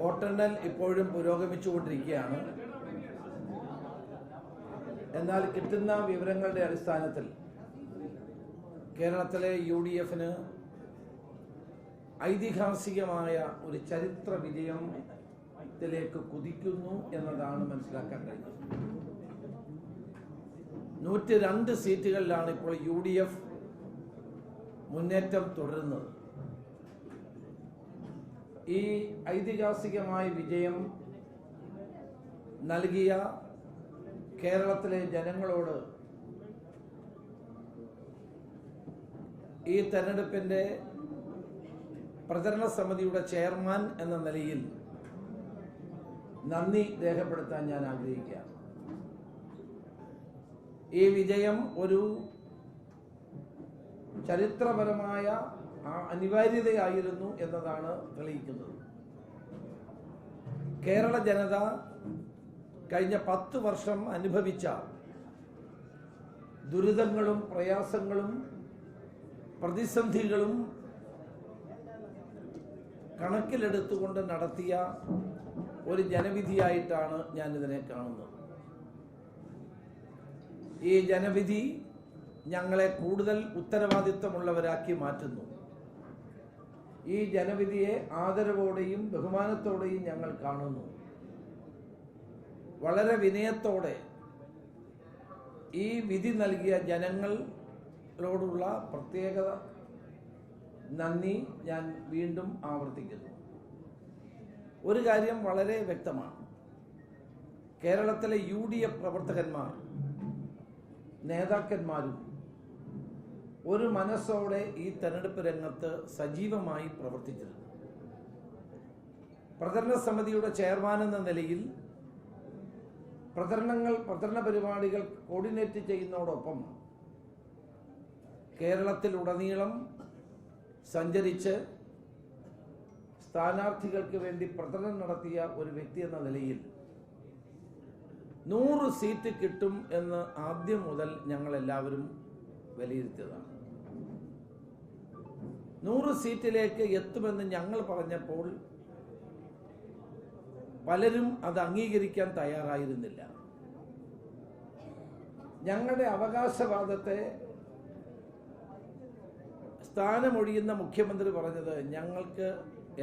വോട്ടെണ്ണൽ ഇപ്പോഴും പുരോഗമിച്ചുകൊണ്ടിരിക്കുകയാണ്. എന്നാൽ കിട്ടുന്ന വിവരങ്ങളുടെ അടിസ്ഥാനത്തിൽ കേരളത്തിലെ UDFന് ഐതിഹാസികമായ ഒരു ചരിത്ര വിജയത്തിലേക്ക് കുതിക്കുന്നു എന്നതാണ് മനസ്സിലാക്കാൻ കഴിയുന്നത്. 102 സീറ്റുകളിലാണ് ഇപ്പോൾ UDF മുന്നേറ്റം തുടരുന്നത്. ഈ ഐതിഹാസികമായ വിജയം നൽകിയ കേരളത്തിലെ ജനങ്ങളോട് ഈ തെരഞ്ഞെടുപ്പിന്റെ പ്രചരണ സമിതിയുടെ ചെയർമാൻ എന്ന നിലയിൽ നന്ദി രേഖപ്പെടുത്താൻ ഞാൻ ആഗ്രഹിക്കുകയാണ്. ഈ വിജയം ഒരു ചരിത്രപരമായ അനിവാര്യതയായിരുന്നു എന്നതാണ് തെളിയിക്കുന്നത്. കേരള ജനത കഴിഞ്ഞ 10 വർഷം അനുഭവിച്ച ദുരിതങ്ങളും പ്രയാസങ്ങളും പ്രതിസന്ധികളും കണക്കിലെടുത്തുകൊണ്ട് നടത്തിയ ഒരു ജനവിധിയായിട്ടാണ് ഞാനിതിനെ കാണുന്നത്. ഈ ജനവിധി ഞങ്ങളെ കൂടുതൽ ഉത്തരവാദിത്വമുള്ളവരാക്കി മാറ്റുന്നു. ഈ ജനവിധിയെ ആദരവോടെയും ബഹുമാനത്തോടെയും ഞങ്ങൾ കാണുന്നു. വളരെ വിനയത്തോടെ ഈ വിധി നൽകിയ ജനങ്ങളോടുള്ള പ്രത്യേക നന്ദി ഞാൻ വീണ്ടും ആവർത്തിക്കുന്നു. ഒരു കാര്യം വളരെ വ്യക്തമാണ്. കേരളത്തിലെ UDF പ്രവർത്തകന്മാർ, നേതാക്കന്മാരും ഒരു മനസ്സോടെ ഈ തെരഞ്ഞെടുപ്പ് രംഗത്ത് സജീവമായി പ്രവർത്തിച്ചിരുന്നു. പ്രചരണ സമിതിയുടെ ചെയർമാൻ എന്ന നിലയിൽ പ്രചരണ പരിപാടികൾ കോർഡിനേറ്റ് ചെയ്യുന്നതോടൊപ്പം കേരളത്തിലുടനീളം സഞ്ചരിച്ച് സ്ഥാനാർത്ഥികൾക്ക് വേണ്ടി പ്രചരണം നടത്തിയ ഒരു വ്യക്തി എന്ന നിലയിൽ 100 സീറ്റ് കിട്ടും എന്ന് ആദ്യം മുതൽ ഞങ്ങൾ എല്ലാവരും വിലയിരുത്തിയതാണ്. 100 സീറ്റിലേക്ക് എത്തുമെന്ന് ഞങ്ങൾ പറഞ്ഞപ്പോൾ പലരും അത് അംഗീകരിക്കാൻ തയ്യാറായിരുന്നില്ല. ഞങ്ങളുടെ അവകാശവാദത്തെ സ്ഥാനമൊഴിയുന്ന മുഖ്യമന്ത്രി പറഞ്ഞത് ഞങ്ങൾക്ക്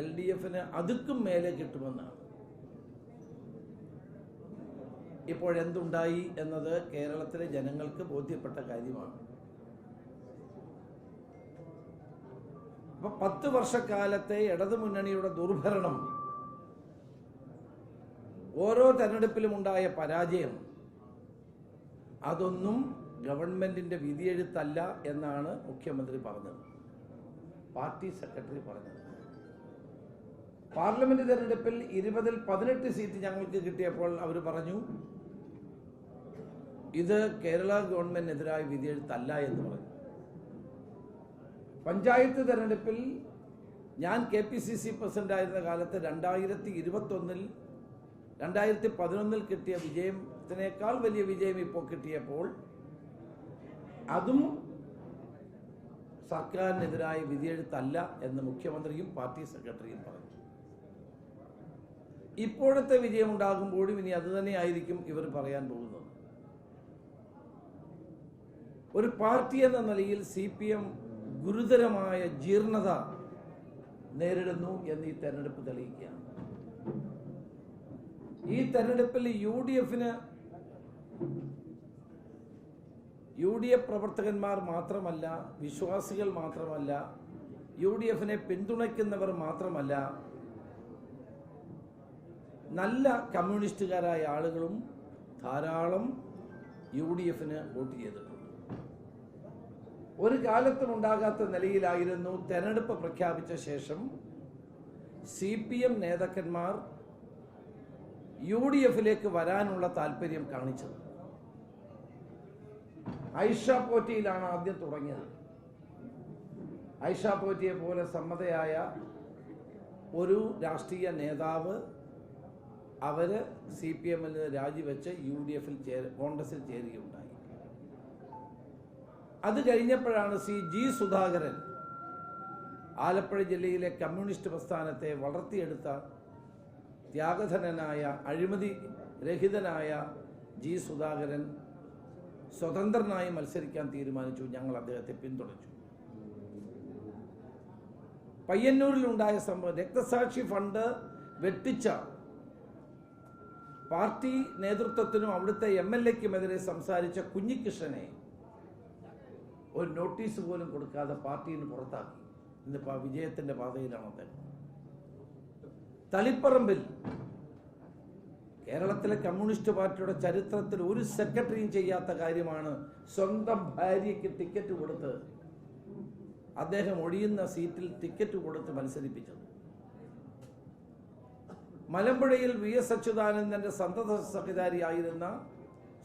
LDFന് അതുക്കും മേലെ കിട്ടുമെന്നാണ്. ഇപ്പോഴെന്തുണ്ടായി എന്നത് കേരളത്തിലെ ജനങ്ങൾക്ക് ബോധ്യപ്പെട്ട കാര്യമാണ്. അപ്പൊ 10 വർഷക്കാലത്തെ ഇടതുമുന്നണിയുടെ ദുർഭരണം, ഓരോ തെരഞ്ഞെടുപ്പിലും ഉണ്ടായ പരാജയം, അതൊന്നും ഗവൺമെന്റിന്റെ വിധിയെഴുത്തല്ല എന്നാണ് മുഖ്യമന്ത്രി പറഞ്ഞത്, പാർട്ടി സെക്രട്ടറി പറഞ്ഞത്. പാർലമെന്റ് തെരഞ്ഞെടുപ്പിൽ 20-ൽ 18 സീറ്റ് ഞങ്ങൾക്ക് കിട്ടിയപ്പോൾ അവർ പറഞ്ഞു ഇത് കേരള ഗവൺമെന്റിനെതിരായ വിധിയെഴുത്തല്ല എന്ന് പറഞ്ഞു. പഞ്ചായത്ത് തെരഞ്ഞെടുപ്പിൽ ഞാൻ KPCC പ്രസിഡന്റ് ആയിരുന്ന കാലത്ത് 2011-ൽ കിട്ടിയ വിജയത്തിനേക്കാൾ വലിയ വിജയം ഇപ്പോൾ കിട്ടിയപ്പോൾ അതും സർക്കാരിനെതിരായ വിധിയെഴുത്തല്ല എന്ന് മുഖ്യമന്ത്രിയും പാർട്ടി സെക്രട്ടറിയും പറഞ്ഞു. ഇപ്പോഴത്തെ വിജയം ഉണ്ടാകുമ്പോഴും ഇനി അതുതന്നെയായിരിക്കും ഇവർ പറയാൻ പോകുന്നത്. ഒരു പാർട്ടി എന്ന നിലയിൽ CPM ഗുരുതരമായ ജീർണത നേരിടുന്നു എന്ന് ഈ തെരഞ്ഞെടുപ്പ് തെളിയിക്കുകയാണ്. ഈ തെരഞ്ഞെടുപ്പിൽ UDF പ്രവർത്തകന്മാർ മാത്രമല്ല, വിശ്വാസികൾ മാത്രമല്ല, UDFനെ പിന്തുണയ്ക്കുന്നവർ മാത്രമല്ല, നല്ല കമ്മ്യൂണിസ്റ്റുകാരായ ആളുകളും ധാരാളം UDFന് വോട്ട് ചെയ്തിട്ടുണ്ട്. ഒരു കാലത്തും ഉണ്ടാകാത്ത നിലയിലായിരുന്നു തെരഞ്ഞെടുപ്പ് പ്രഖ്യാപിച്ച ശേഷം CPM നേതാക്കന്മാർ UDFിലേക്ക് വരാനുള്ള താല്പര്യം കാണിച്ചത്. ഐഷ പോറ്റിയിലാണ് ആദ്യം തുടങ്ങിയത്. ഐഷ പോറ്റിയെ പോലെ സമ്മതയായ ഒരു രാഷ്ട്രീയ നേതാവ് അവര് CPMൽ രാജിവെച്ച് UDFിൽ കോൺഗ്രസിൽ ചേരുകയുണ്ടായി. അത് കഴിഞ്ഞപ്പോഴാണ് G സുധാകരൻ ആലപ്പുഴ ജില്ലയിലെ കമ്മ്യൂണിസ്റ്റ് പ്രസ്ഥാനത്തെ വളർത്തിയെടുത്ത ത്യാഗധനനായ അഴിമതി രഹിതനായ ജി സുധാകരൻ സ്വതന്ത്രനായി മത്സരിക്കാൻ തീരുമാനിച്ചു. ഞങ്ങൾ അദ്ദേഹത്തെ പിന്തുണച്ചു. പയ്യന്നൂരിലുണ്ടായ സംഭവം, രക്തസാക്ഷി ഫണ്ട് വെട്ടിച്ച പാർട്ടി നേതൃത്വത്തിനും അവിടുത്തെ MLA-ക്കുമെതിരെ സംസാരിച്ച കുഞ്ഞികൃഷ്ണനെ ഒരു നോട്ടീസ് പോലും കൊടുക്കാതെ പാർട്ടിയിൽ നിന്ന് പുറത്താക്കി. ഇന്നിപ്പോൾ വിജയത്തിന്റെ പാതയിലാണ് അദ്ദേഹം. തളിപ്പറമ്പിൽ കേരളത്തിലെ കമ്മ്യൂണിസ്റ്റ് പാർട്ടിയുടെ ചരിത്രത്തിൽ ഒരു സെക്രട്ടറിയും ചെയ്യാത്ത കാര്യമാണ് സ്വന്തം ഭാര്യയ്ക്ക് ടിക്കറ്റ് കൊടുത്ത് അദ്ദേഹം ഒഴിയുന്ന സീറ്റിൽ ടിക്കറ്റ് കൊടുത്ത് മത്സരിപ്പിച്ചത്. മലമ്പുഴയിൽ VS അച്യുതാനന്ദന്റെ സന്തത സഹചാരിയായിരുന്ന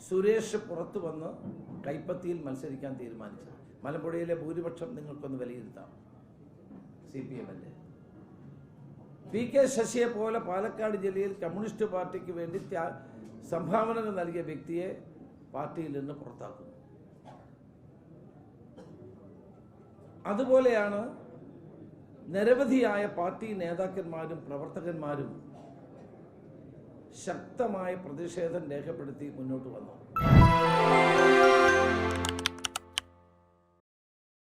സുരേഷ് പുറത്തു വന്ന് കൈപ്പത്തിയിൽ മത്സരിക്കാൻ തീരുമാനിച്ചു. മലമ്പുഴയിലെ ഭൂരിപക്ഷം നിങ്ങൾക്കൊന്ന് വിലയിരുത്താം. CPM-ന്റെ PK ശശിയെ പോലെ പാലക്കാട് ജില്ലയിൽ കമ്മ്യൂണിസ്റ്റ് പാർട്ടിക്ക് വേണ്ടി സംഭാവനകൾ നൽകിയ വ്യക്തിയെ പാർട്ടിയിൽ നിന്ന് പുറത്താക്കുന്നു. അതുപോലെയാണ് നിരവധിയായ പാർട്ടി നേതാക്കന്മാരും പ്രവർത്തകന്മാരും ശക്തമായ പ്രതിഷേധം രേഖപ്പെടുത്തി മുന്നോട്ട് വന്നു.